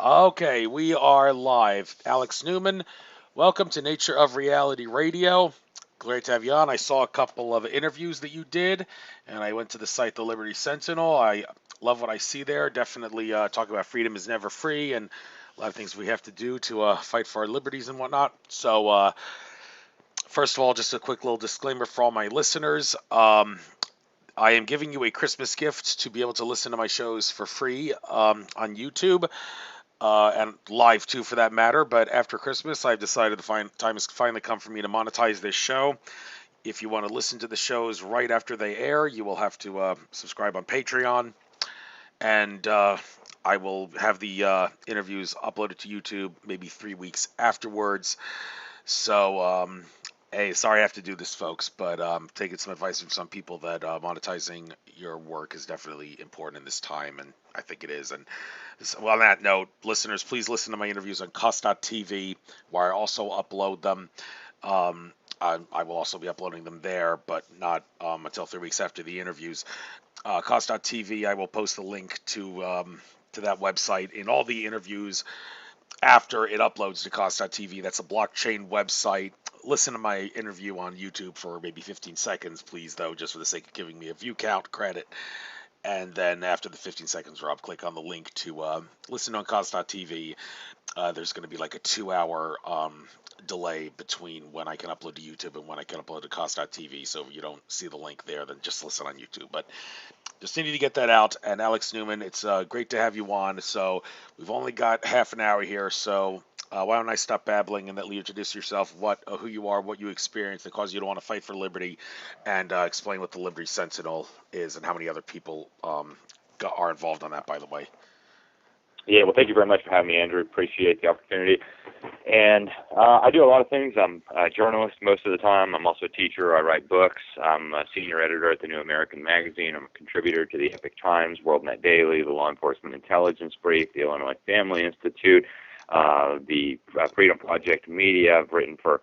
Okay, we are live. Alex Newman, welcome to Nature of Reality Radio. Great to have you on. I saw a couple of interviews that you did, and I went to the site, the Liberty Sentinel. I love what I see there. Definitely talk about freedom is never free, and a lot of things we have to do to fight for our liberties and whatnot. So, first of all, just a quick little disclaimer for all my listeners. I am giving you a Christmas gift to be able to listen to my shows for free on YouTube and live too, for that matter. But after Christmas, I've decided time has finally come for me to monetize this show. If you want to listen to the shows right after they air, you will have to subscribe on Patreon, and I will have the interviews uploaded to YouTube maybe 3 weeks afterwards. So, hey, sorry I have to do this, folks, but taking some advice from some people that monetizing your work is definitely important in this time, and I think it is. And well, on that note, listeners, please listen to my interviews on Cost.tv, where I also upload them. I will also be uploading them there, but not until 3 weeks after the interviews. Cost.tv, I will post the link to that website in all the interviews after it uploads to Cost.tv. That's a blockchain website. Listen to my interview on YouTube for maybe 15 seconds, please, though, just for the sake of giving me a view count credit. And then after the 15 seconds are up, click on the link to listen on Cost.tv. There's going to be like a 2 hour delay between when I can upload to YouTube and when I can upload to Cost.tv. So if you don't see the link there, then just listen on YouTube. But just needed to get that out. And Alex Newman, it's great to have you on. So we've only got half an hour here. So why don't I stop babbling and let you introduce yourself, who you are, what you experienced that caused you to want to fight for liberty, and explain what the Liberty Sentinel is and how many other people are involved on that, by the way. Yeah, well, thank you very much for having me, Andrew. Appreciate the opportunity. And I do a lot of things. I'm a journalist most of the time. I'm also a teacher. I write books. I'm a senior editor at the New American Magazine. I'm a contributor to the Epic Times, WorldNet Daily, the Law Enforcement Intelligence Brief, the Illinois Family Institute, the Freedom Project Media. I've written for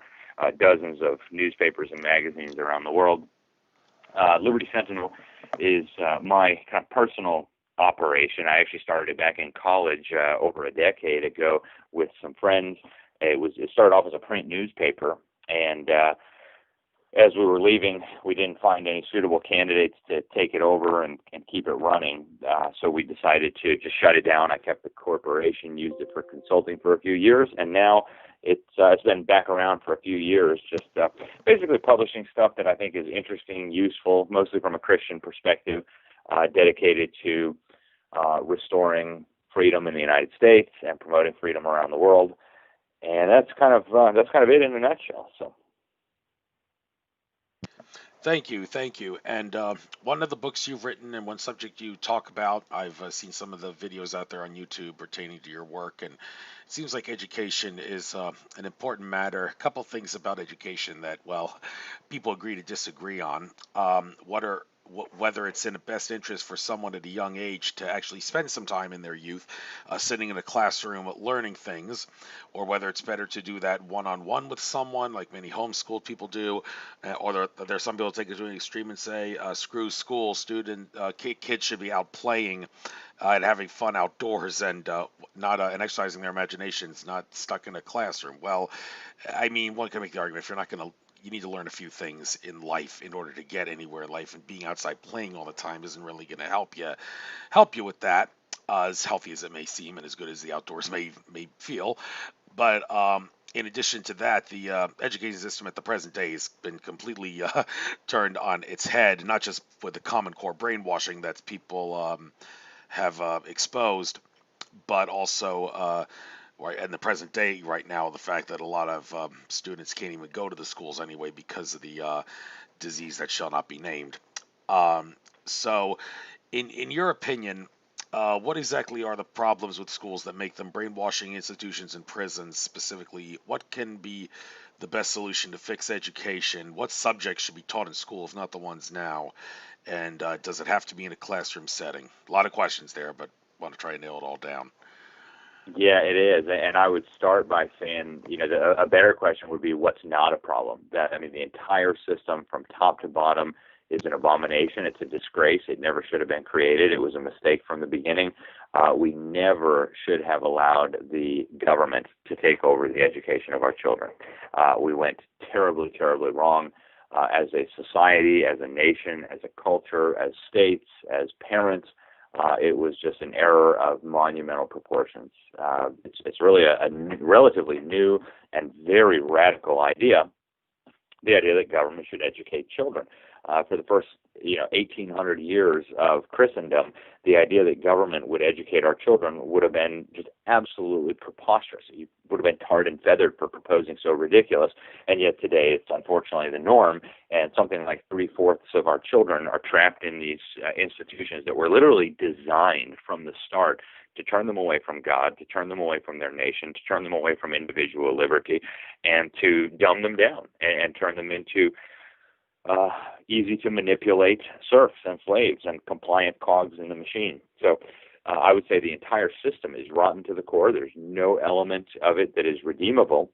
dozens of newspapers and magazines around the world. Liberty Sentinel is my kind of personal operation. I actually started it back in college over a decade ago with some friends. It started off as a print newspaper, and as we were leaving, we didn't find any suitable candidates to take it over and keep it running. So we decided to just shut it down. I kept the corporation, used it for consulting for a few years, and now it's been back around for a few years, just basically publishing stuff that I think is interesting, useful, mostly from a Christian perspective, dedicated to restoring freedom in the United States and promoting freedom around the world. And that's kind of it in a nutshell. So. Thank you, thank you. And one of the books you've written and one subject you talk about, I've seen some of the videos out there on YouTube pertaining to your work, and it seems like education is an important matter. A couple things about education that, well, people agree to disagree on. Whether it's in the best interest for someone at a young age to actually spend some time in their youth sitting in a classroom learning things, or whether it's better to do that one-on-one with someone, like many homeschooled people do, or there's some people take it to an extreme and say, screw school, kids should be out playing and having fun outdoors and not and exercising their imaginations, not stuck in a classroom. Well, I mean, one can make the argument if you're not going to you need to learn a few things in life in order to get anywhere in life, and being outside playing all the time isn't really going to help you with that, as healthy as it may seem and as good as the outdoors may feel. But in addition to that, the education system at the present day has been completely turned on its head, not just with the Common Core brainwashing that people have exposed, but also right in the present day right now, the fact that a lot of students can't even go to the schools anyway because of the disease that shall not be named. So, in your opinion, what exactly are the problems with schools that make them brainwashing institutions and prisons specifically? What can be the best solution to fix education? What subjects should be taught in school, if not the ones now? And does it have to be in a classroom setting? A lot of questions there, but want to try and nail it all down. Yeah, it is, and I would start by saying, a better question would be, what's not a problem? I mean, the entire system from top to bottom, is an abomination. It's a disgrace. It never should have been created. It was a mistake from the beginning. We never should have allowed the government to take over the education of our children. We went terribly, terribly wrong as a society, as a nation, as a culture, as states, as parents. It was just an error of monumental proportions. It's really a relatively new and very radical idea, the idea that government should educate children. For the first 1800 years of Christendom, the idea that government would educate our children would have been just absolutely preposterous. You would have been tarred and feathered for proposing so ridiculous, and yet today it's unfortunately the norm, and something like three-fourths of our children are trapped in these institutions that were literally designed from the start to turn them away from God, to turn them away from their nation, to turn them away from individual liberty, and to dumb them down and turn them into easy to manipulate serfs and slaves and compliant cogs in the machine. So I would say the entire system is rotten to the core. There's no element of it that is redeemable.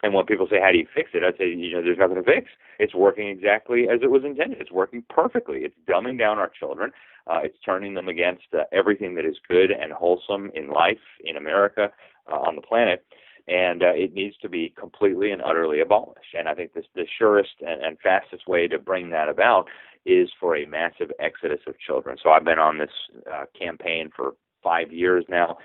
And when people say, how do you fix it? I'd say, there's nothing to fix. It's working exactly as it was intended. It's working perfectly. It's dumbing down our children. It's turning them against everything that is good and wholesome in life, in America, on the planet. And it needs to be completely and utterly abolished. And I think the surest and fastest way to bring that about is for a massive exodus of children. So I've been on this campaign for 5 years now.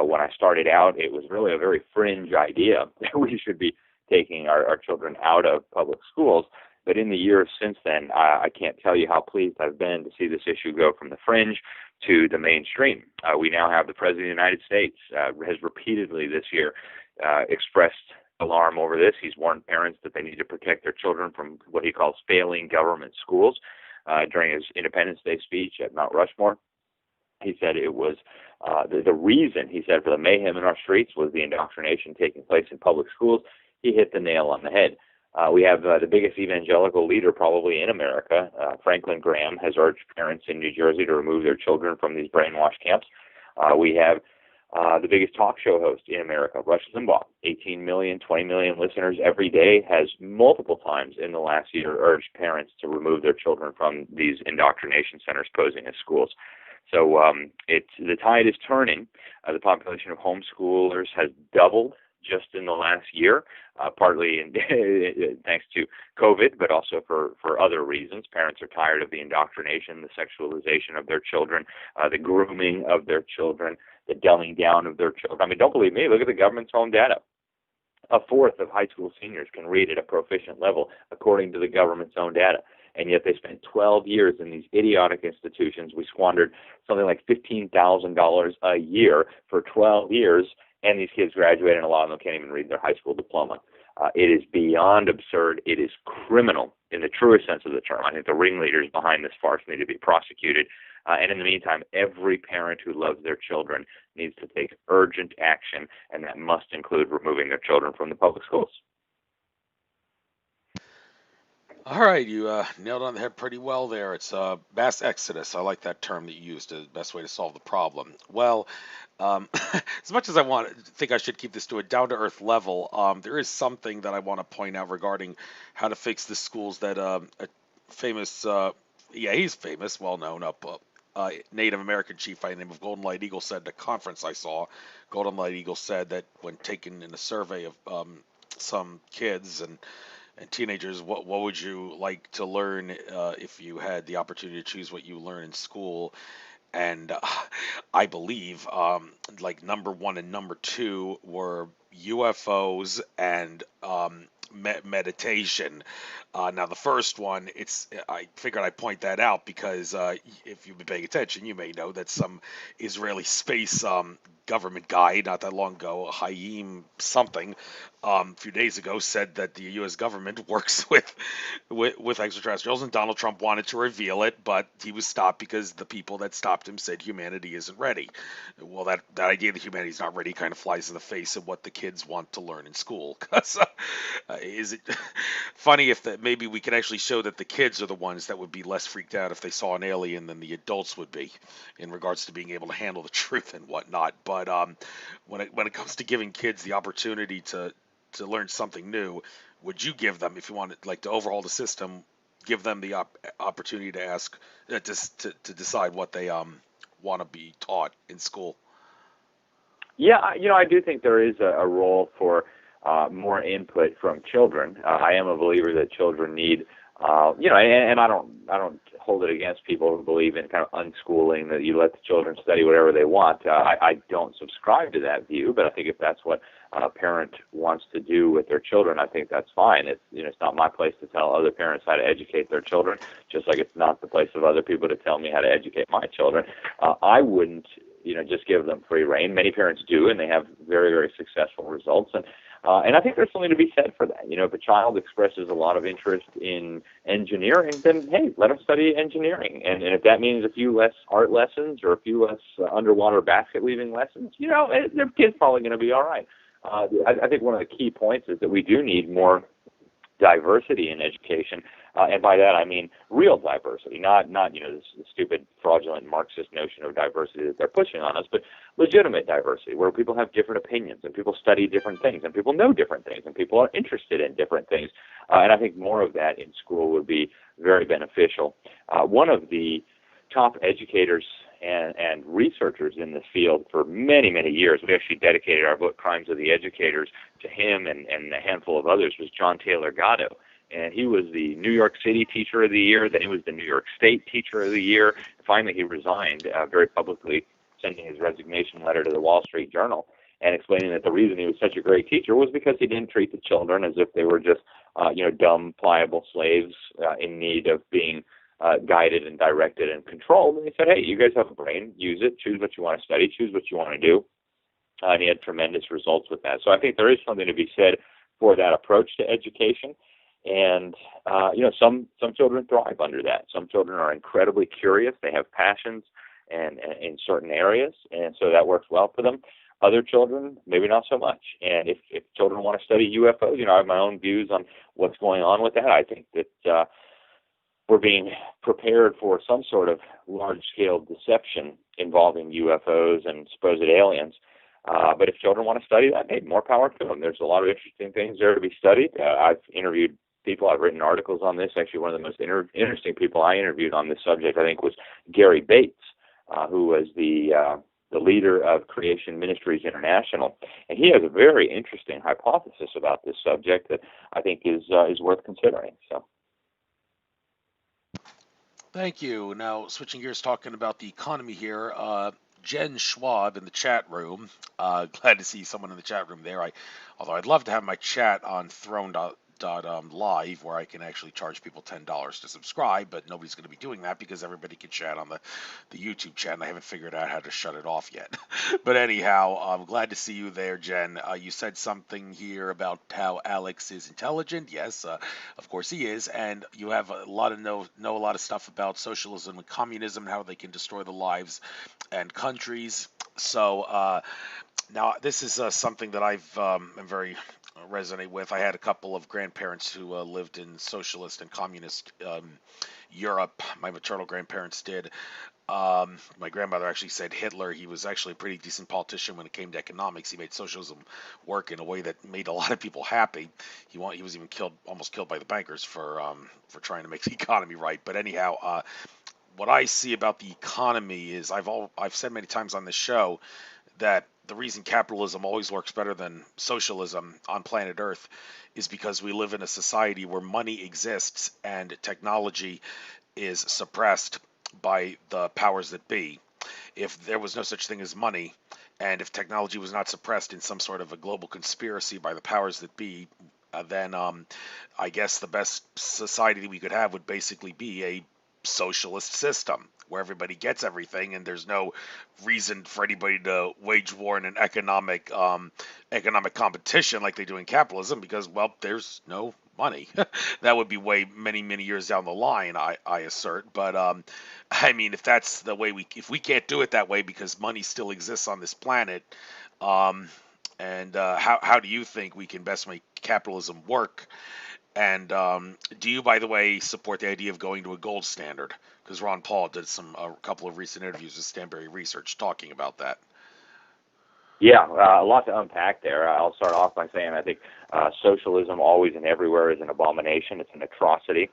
When I started out, it was really a very fringe idea that we should be taking our children out of public schools. But in the years since then, I can't tell you how pleased I've been to see this issue go from the fringe to the mainstream. We now have the President of the United States has repeatedly this year expressed alarm over this. He's warned parents that they need to protect their children from what he calls failing government schools. During his Independence Day speech at Mount Rushmore, he said it was the reason, he said, for the mayhem in our streets was the indoctrination taking place in public schools. He hit the nail on the head. We have the biggest evangelical leader probably in America. Franklin Graham has urged parents in New Jersey to remove their children from these brainwash camps. We have the biggest talk show host in America, Rush Limbaugh, 18 million, 20 million listeners every day, has multiple times in the last year urged parents to remove their children from these indoctrination centers posing as schools. So the tide is turning. The population of homeschoolers has doubled just in the last year, partly thanks to COVID, but also for other reasons. Parents are tired of the indoctrination, the sexualization of their children, the grooming of their children, the dumbing down of their children. I mean, don't believe me. Look at the government's own data. A fourth of high school seniors can read at a proficient level, according to the government's own data. And yet they spent 12 years in these idiotic institutions. We squandered something like $15,000 a year for 12 years, and these kids graduate, and a lot of them can't even read their high school diploma. It is beyond absurd. It is criminal in the truest sense of the term. I think the ringleaders behind this farce need to be prosecuted. And in the meantime, every parent who loves their children needs to take urgent action, and that must include removing their children from the public schools. All right, you nailed it on the head pretty well there. It's mass exodus. I like that term that you used, the best way to solve the problem. Well, as much as think I should keep this to a down-to-earth level, there is something that I want to point out regarding how to fix the schools that a famous, yeah, he's famous, well-known Native American chief by the name of Golden Light Eagle said at a conference I saw. Golden Light Eagle said that when taken in a survey of some kids and teenagers, what would you like to learn if you had the opportunity to choose what you learn in school? And I believe like number one and number two were UFOs and meditation. Now the first one, I figured I'd point that out because if you've been paying attention, you may know that some Israeli space government guy not that long ago, Haim something, a few days ago said that the U.S. government works with extraterrestrials, and Donald Trump wanted to reveal it, but he was stopped because the people that stopped him said humanity isn't ready. Well, that idea that humanity's not ready kind of flies in the face of what the kids want to learn in school. 'Cause, is it funny if that maybe we could actually show that the kids are the ones that would be less freaked out if they saw an alien than the adults would be, in regards to being able to handle the truth and whatnot. But when it comes to giving kids the opportunity to learn something new, would you give them, if you wanted like to overhaul the system, give them the opportunity to ask to decide want to be taught in school? Yeah, I do think there is a role for more input from children. I am a believer that children need, and I don't hold it against people who believe in kind of unschooling, that you let the children study whatever they want. I don't subscribe to that view, but I think if that's what a parent wants to do with their children, I think that's fine. It's not my place to tell other parents how to educate their children, just like it's not the place of other people to tell me how to educate my children. I wouldn't just give them free rein. Many parents do, and they have very, very successful results. And I think there's something to be said for that. If a child expresses a lot of interest in engineering, then hey, let them study engineering. And if that means a few less art lessons or a few less underwater basket weaving lessons, their kid's probably going to be all right. I think one of the key points is that we do need more diversity in education, and by that I mean real diversity, not this stupid fraudulent Marxist notion of diversity that they're pushing on us, but legitimate diversity where people have different opinions and people study different things and people know different things and people are interested in different things, and I think more of that in school would be very beneficial. One of the top educators and researchers in this field for many, many years. We actually dedicated our book, Crimes of the Educators, to him and a handful of others, was John Taylor Gatto. And he was the New York City Teacher of the Year, then he was the New York State Teacher of the Year. Finally, he resigned very publicly, sending his resignation letter to the Wall Street Journal and explaining that the reason he was such a great teacher was because he didn't treat the children as if they were just, dumb, pliable slaves in need of being guided and directed and controlled. And he said, hey, you guys have a brain, use it, choose what you want to study, choose what you want to do. And he had tremendous results with that. So I think there is something to be said for that approach to education. And, some children thrive under that. Some children are incredibly curious. They have passions and in certain areas. And so that works well for them. Other children, maybe not so much. And if children want to study UFOs, I have my own views on what's going on with that. I think that we're being prepared for some sort of large-scale deception involving UFOs and supposed aliens. But if children want to study that, hey, more power to them. There's a lot of interesting things there to be studied. I've interviewed people. I've written articles on this. Actually, one of the most interesting people I interviewed on this subject, I think, was Gary Bates, who was the leader of Creation Ministries International, and he has a very interesting hypothesis about this subject that I think is worth considering. So. Thank you. Now, switching gears, talking about the economy here. Jen Schwab in the chat room. Glad to see someone in the chat room there. Although I'd love to have my chat on Throne live where I can actually charge people $10 to subscribe, but nobody's going to be doing that because everybody can chat on the YouTube chat, and I haven't figured out how to shut it off yet. But anyhow, I'm glad to see you there, Jen. You said something here about how Alex is intelligent. Yes, of course he is, and you have a lot of know a lot of stuff about socialism and communism, how they can destroy the lives and countries. So now this is something that am very resonate with. I had a couple of grandparents who lived in socialist and communist Europe. My maternal grandparents did. My grandmother actually said Hitler, he was actually a pretty decent politician when it came to economics. He made socialism work in a way that made a lot of people happy. He was even almost killed by the bankers for trying to make the economy right. But anyhow, what I see about the economy is I've said many times on this show that the reason capitalism always works better than socialism on planet Earth is because we live in a society where money exists and technology is suppressed by the powers that be. If there was no such thing as money, and if technology was not suppressed in some sort of a global conspiracy by the powers that be, then I guess the best society that we could have would basically be a socialist system where everybody gets everything and there's no reason for anybody to wage war in an economic competition like they do in capitalism because, well, there's no money. That would be way many years down the line, I assert. But I mean, if that's the way if we can't do it that way because money still exists on this planet, um, and how do you think we can best make capitalism work? And do you, by the way, support the idea of going to a gold standard? Because Ron Paul did a couple of recent interviews with Stanberry Research talking about that. Yeah, a lot to unpack there. I'll start off by saying I think socialism always and everywhere is an abomination. It's an atrocity,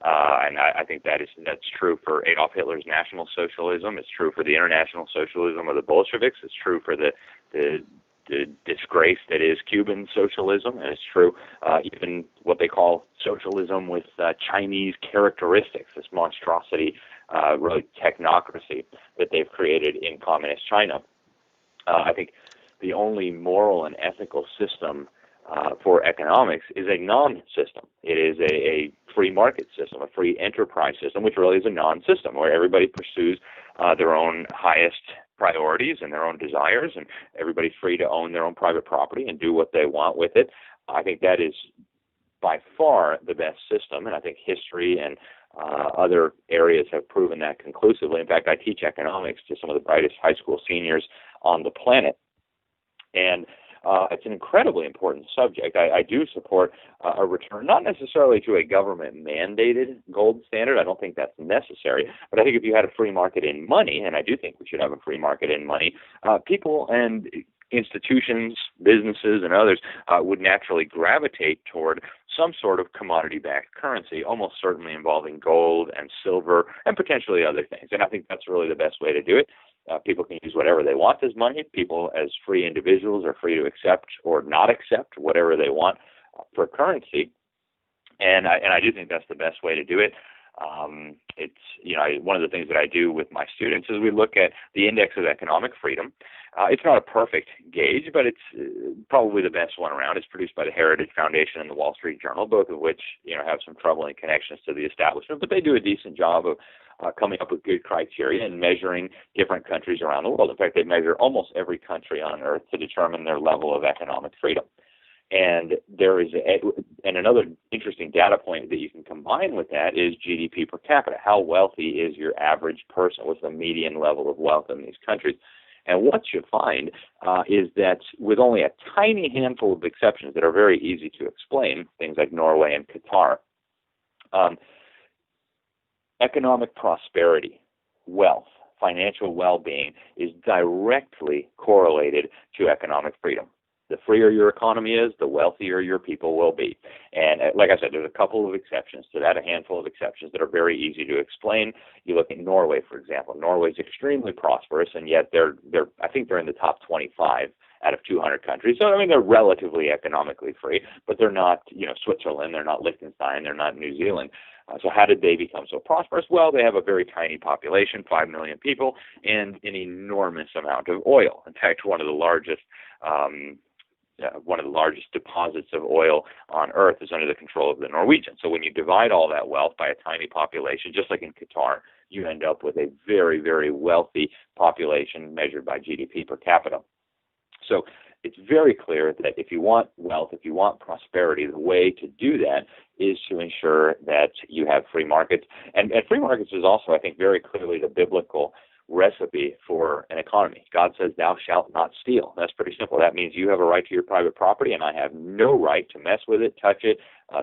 and I think that's true for Adolf Hitler's National Socialism. It's true for the International Socialism of the Bolsheviks. It's true for the the disgrace that is Cuban socialism, and it's true even what they call socialism with Chinese characteristics. This monstrosity, really technocracy that they've created in communist China. I think the only moral and ethical system for economics is a non-system. It is a free market system, a free enterprise system, which really is a non-system where everybody pursues their own highest priorities and their own desires, and everybody's free to own their own private property and do what they want with it. I think that is by far the best system, and I think history and other areas have proven that conclusively. In fact, I teach economics to some of the brightest high school seniors on the planet, and it's an incredibly important subject. I do support a return, not necessarily to a government-mandated gold standard. I don't think that's necessary. But I think if you had a free market in money, and I do think we should have a free market in money, people and institutions, businesses, and others would naturally gravitate toward some sort of commodity-backed currency, almost certainly involving gold and silver and potentially other things. And I think that's really the best way to do it. People can use whatever they want as money. People, as free individuals, are free to accept or not accept whatever they want for currency. And I do think that's the best way to do it. It's one of the things that I do with my students is we look at the Index of Economic Freedom. It's not a perfect gauge, but it's probably the best one around. It's produced by the Heritage Foundation and the Wall Street Journal, both of which have some troubling connections to the establishment, but they do a decent job of coming up with good criteria and measuring different countries around the world. In fact, they measure almost every country on earth to determine their level of economic freedom. And another interesting data point that you can combine with that is GDP per capita. How wealthy is your average person? What's the median level of wealth in these countries? And what you find is that with only a tiny handful of exceptions that are very easy to explain, things like Norway and Qatar, economic prosperity, wealth, financial well-being is directly correlated to economic freedom. The freer your economy is, the wealthier your people will be. And like I said, there's a couple of exceptions to that, a handful of exceptions that are very easy to explain. You look at Norway, for example. Norway's extremely prosperous, and yet I think they're in the top 25 out of 200 countries. So, I mean, they're relatively economically free, but they're not, Switzerland, they're not Liechtenstein, they're not New Zealand. So how did they become so prosperous? Well, they have a very tiny population, 5 million people, and an enormous amount of oil. In fact, one of the largest deposits of oil on earth is under the control of the Norwegians. So when you divide all that wealth by a tiny population, just like in Qatar, you end up with a very, very wealthy population measured by GDP per capita. So it's very clear that if you want wealth, if you want prosperity, the way to do that is to ensure that you have free markets. And free markets is also, I think, very clearly the biblical recipe for an economy. God says, "Thou shalt not steal." That's pretty simple. That means you have a right to your private property, and I have no right to mess with it, touch it,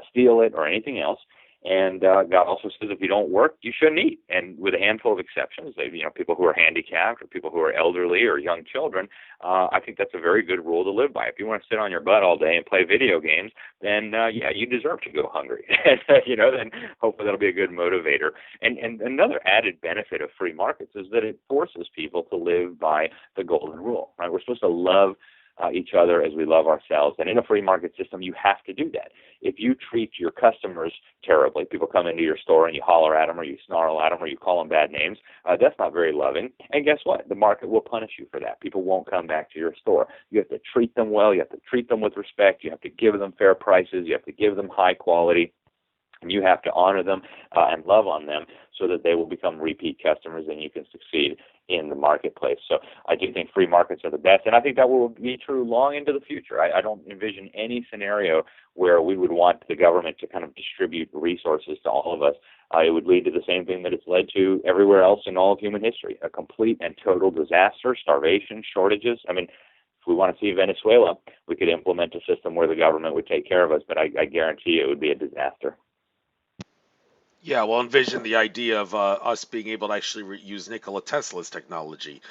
steal it, or anything else. And God also says if you don't work, you shouldn't eat. And with a handful of exceptions, people who are handicapped or people who are elderly or young children, I think that's a very good rule to live by. If you want to sit on your butt all day and play video games, then you deserve to go hungry. Then hopefully that'll be a good motivator. And another added benefit of free markets is that it forces people to live by the golden rule. Right? We're supposed to love each other as we love ourselves. And in a free market system, you have to do that. If you treat your customers terribly, people come into your store and you holler at them or you snarl at them or you call them bad names, that's not very loving. And guess what? The market will punish you for that. People won't come back to your store. You have to treat them well. You have to treat them with respect. You have to give them fair prices. You have to give them high quality. And you have to honor them and love on them so that they will become repeat customers and you can succeed in the marketplace. So I do think free markets are the best, and I think that will be true long into the future. I don't envision any scenario where we would want the government to kind of distribute resources to all of us. It would lead to the same thing that it's led to everywhere else in all of human history, a complete and total disaster, starvation, shortages. I mean, if we want to see Venezuela, we could implement a system where the government would take care of us, but I guarantee you it would be a disaster. Yeah, well, envision the idea of us being able to actually use Nikola Tesla's technology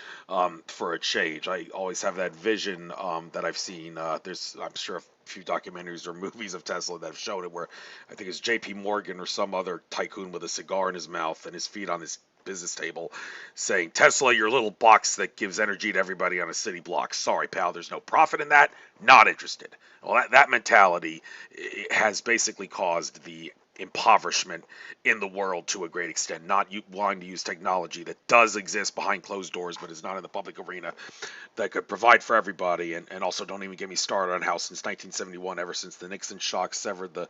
for a change. I always have that vision that I've seen. I'm sure, a few documentaries or movies of Tesla that have shown it, where I think it's J.P. Morgan or some other tycoon with a cigar in his mouth and his feet on his business table, saying, "Tesla, your little box that gives energy to everybody on a city block. Sorry, pal, there's no profit in that. Not interested." Well, that mentality has basically caused the impoverishment in the world to a great extent, not wanting to use technology that does exist behind closed doors but is not in the public arena, that could provide for everybody. And also, don't even get me started on how since 1971, ever since the Nixon shock severed the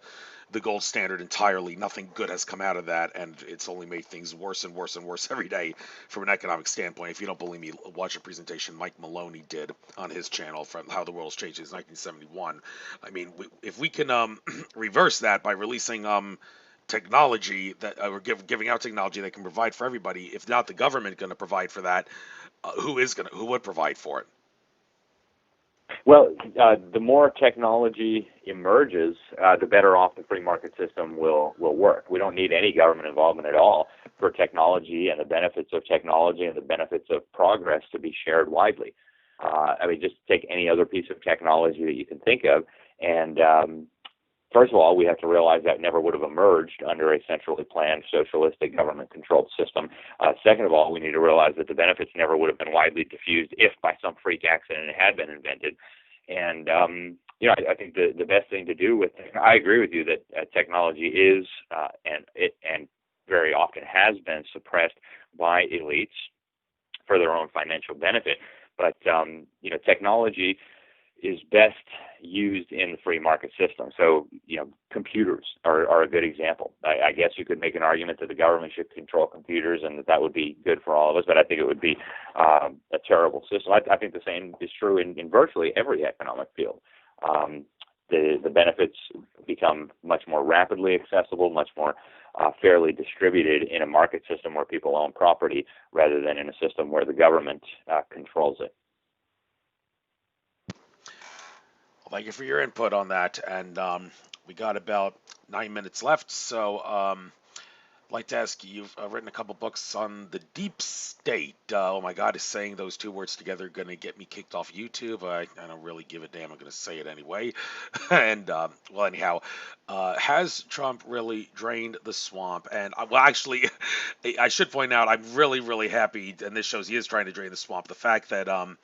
gold standard entirely, nothing good has come out of that, and it's only made things worse and worse and worse every day from an economic standpoint. If you don't believe me, watch a presentation Mike Maloney did on his channel from how the world's changed since 1971. I mean, if we can reverse that by releasing technology that or giving out technology that can provide for everybody, if not the government going to provide for that, who would provide for it? Well, the more technology emerges, the better off the free market system will work. We don't need any government involvement at all for technology and the benefits of technology and the benefits of progress to be shared widely. I mean, just take any other piece of technology that you can think of, and first of all, we have to realize that never would have emerged under a centrally planned, socialistic, government-controlled system. Second of all, we need to realize that the benefits never would have been widely diffused if, by some freak accident, it had been invented. And I think the best thing to do with, I agree with you that technology is and very often has been suppressed by elites for their own financial benefit. But technology is best used in the free market system. So, computers are a good example. I guess you could make an argument that the government should control computers and that would be good for all of us, but I think it would be a terrible system. I think the same is true in virtually every economic field. The benefits become much more rapidly accessible, much more fairly distributed in a market system where people own property rather than in a system where the government controls it. Well, thank you for your input on that. And we got about 9 minutes left. So I'd like to ask you, you've written a couple books on the deep state. Oh my God, is saying those two words together going to get me kicked off YouTube? I don't really give a damn. I'm going to say it anyway. And well, anyhow, has Trump really drained the swamp? And well, actually, I should point out I'm really, really happy, and this shows he is trying to drain the swamp. The fact that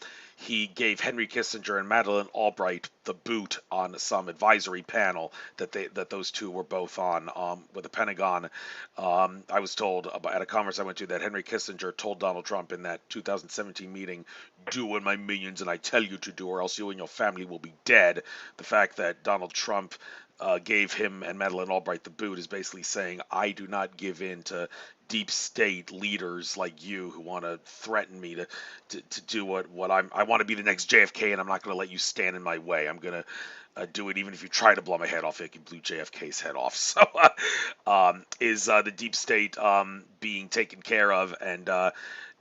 he gave Henry Kissinger and Madeleine Albright the boot on some advisory panel that those two were both on with the Pentagon. I was told at a conference I went to that Henry Kissinger told Donald Trump in that 2017 meeting, "Do what my minions and I tell you to do, or else you and your family will be dead." The fact that Donald Trump gave him and Madeleine Albright the boot is basically saying, I do not give in to deep state leaders like you who want to threaten me to do what I want to be the next JFK, and I'm not going to let you stand in my way. I'm going to do it even if you try to blow my head off, like you blew JFK's head off. So is the deep state being taken care of? And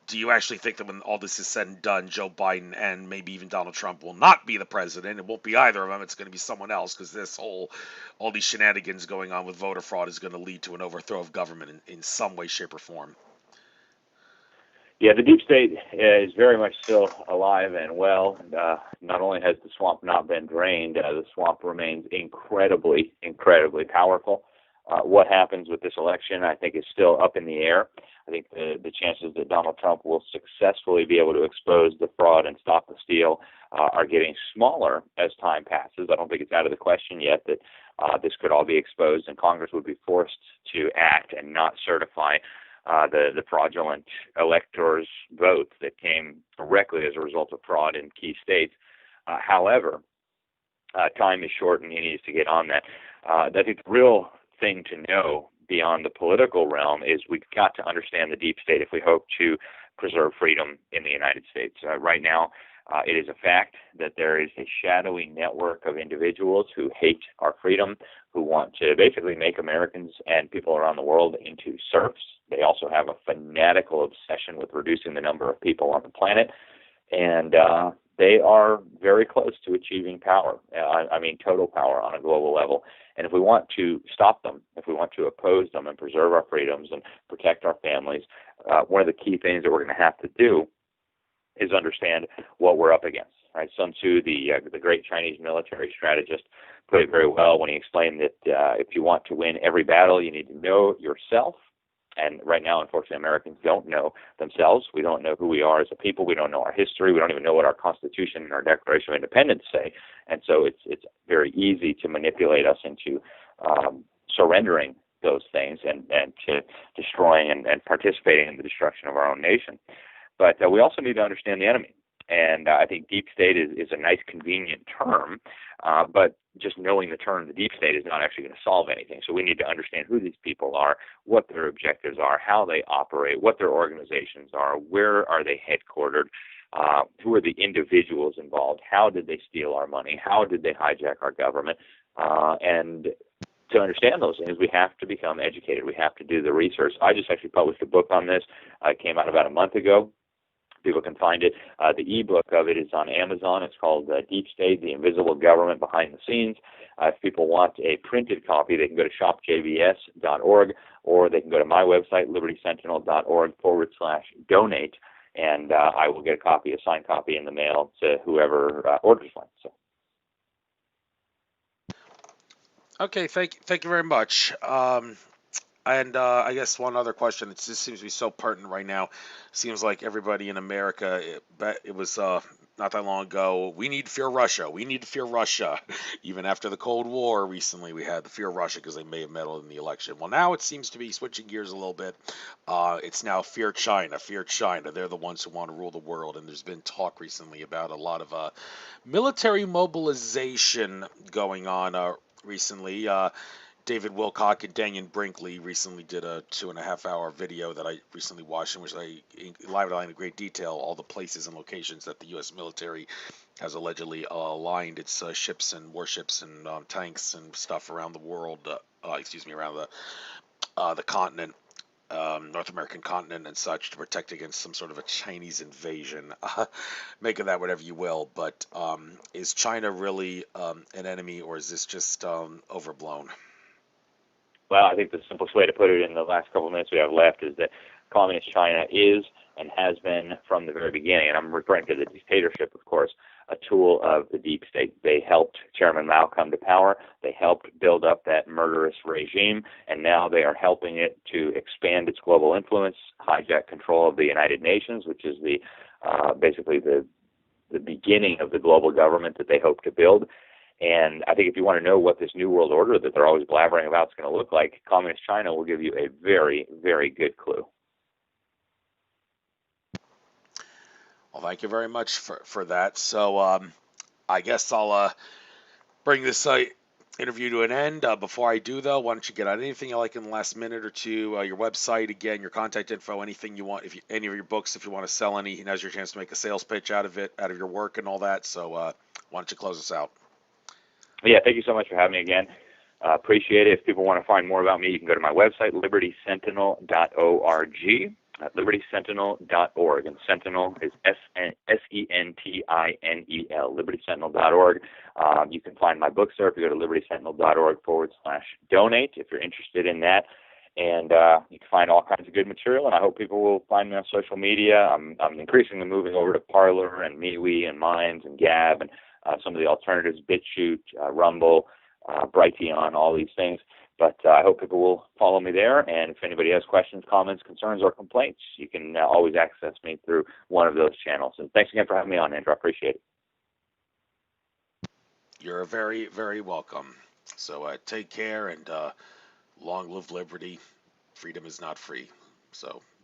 do you actually think that when all this is said and done, Joe Biden and maybe even Donald Trump will not be the president? It won't be either of them. It's going to be someone else, because all these shenanigans going on with voter fraud is going to lead to an overthrow of government in some way, shape, or form. Yeah, the deep state is very much still alive and well. Not only has the swamp not been drained, the swamp remains incredibly, incredibly powerful. What happens with this election, I think, is still up in the air. I think the chances that Donald Trump will successfully be able to expose the fraud and stop the steal are getting smaller as time passes. I don't think it's out of the question yet that this could all be exposed and Congress would be forced to act and not certify the fraudulent electors' votes that came directly as a result of fraud in key states. However, time is short and he needs to get on that. I think the real thing to know beyond the political realm is we've got to understand the deep state if we hope to preserve freedom in the United States. Right now, it is a fact that there is a shadowy network of individuals who hate our freedom, who want to basically make Americans and people around the world into serfs. They also have a fanatical obsession with reducing the number of people on the planet. And they are very close to achieving power. I mean, total power on a global level. And if we want to stop them, if we want to oppose them and preserve our freedoms and protect our families, one of the key things that we're going to have to do is understand what we're up against. Right? Sun Tzu, the great Chinese military strategist, put it very well when he explained that if you want to win every battle, you need to know yourself. And right now, unfortunately, Americans don't know themselves. We don't know who we are as a people. We don't know our history. We don't even know what our Constitution and our Declaration of Independence say. And so it's very easy to manipulate us into surrendering those things and to destroying and participating in the destruction of our own nation. But we also need to understand the enemy. And I think deep state is a nice, convenient term, but just knowing the term the deep state is not actually going to solve anything. So we need to understand who these people are, what their objectives are, how they operate, what their organizations are, where are they headquartered, who are the individuals involved, how did they steal our money, how did they hijack our government, and to understand those things, we have to become educated. We have to do the research. I just actually published a book on this. It came out about a month ago. People can find it. The ebook of it is on Amazon. It's called Deep State, The Invisible Government Behind the Scenes. If people want a printed copy, they can go to shopjbs.org, or they can go to my website, libertysentinel.org/donate, and I will get a signed copy in the mail to whoever orders one. So. Okay, thank you very much. And I guess one other question. It just seems to be so pertinent right now. Seems like everybody in America, it was not that long ago, we need to fear Russia. We need to fear Russia. Even after the Cold War recently, we had to fear Russia because they may have meddled in the election. Well, now it seems to be switching gears a little bit. It's now fear China. Fear China. They're the ones who want to rule the world. And there's been talk recently about a lot of military mobilization going on recently. David Wilcock and Daniel Brinkley recently did a 2.5 hour video that I recently watched, in which I outlined in great detail all the places and locations that the U.S. military has allegedly aligned its ships and warships and tanks and stuff around the world. Around the continent. North American continent and such to protect against some sort of a Chinese invasion. Make of that whatever you will, but is China really an enemy, or is this just overblown? Well, I think the simplest way to put it in the last couple of minutes we have left is that communist China is and has been from the very beginning, and I'm referring to the dictatorship, of course, a tool of the deep state. They helped Chairman Mao come to power. They helped build up that murderous regime, and now they are helping it to expand its global influence, hijack control of the United Nations, which is basically the beginning of the global government that they hope to build. And I think if you want to know what this new world order that they're always blabbering about is going to look like, communist China will give you a very, very good clue. Well, thank you very much for that. So I guess I'll bring this interview to an end. Before I do, though, why don't you get out anything you like in the last minute or two? Your website, again, your contact info, anything you want, any of your books, if you want to sell any, now's your chance to make a sales pitch out of it, out of your work and all that. So why don't you close us out? Yeah, thank you so much for having me again. Appreciate it. If people want to find more about me, you can go to my website, libertysentinel.org. LibertySentinel.org, and Sentinel is Sentinel, LibertySentinel.org. You can find my books there if you go to LibertySentinel.org/donate if you're interested in that. And you can find all kinds of good material, and I hope people will find me on social media. I'm increasingly moving over to Parler and MeWe and Minds and Gab and some of the alternatives, BitChute, Rumble, Brighteon, all these things. But I hope people will follow me there. And if anybody has questions, comments, concerns, or complaints, you can always access me through one of those channels. And thanks again for having me on, Andrew. I appreciate it. You're very, very welcome. So take care, and long live liberty. Freedom is not free. So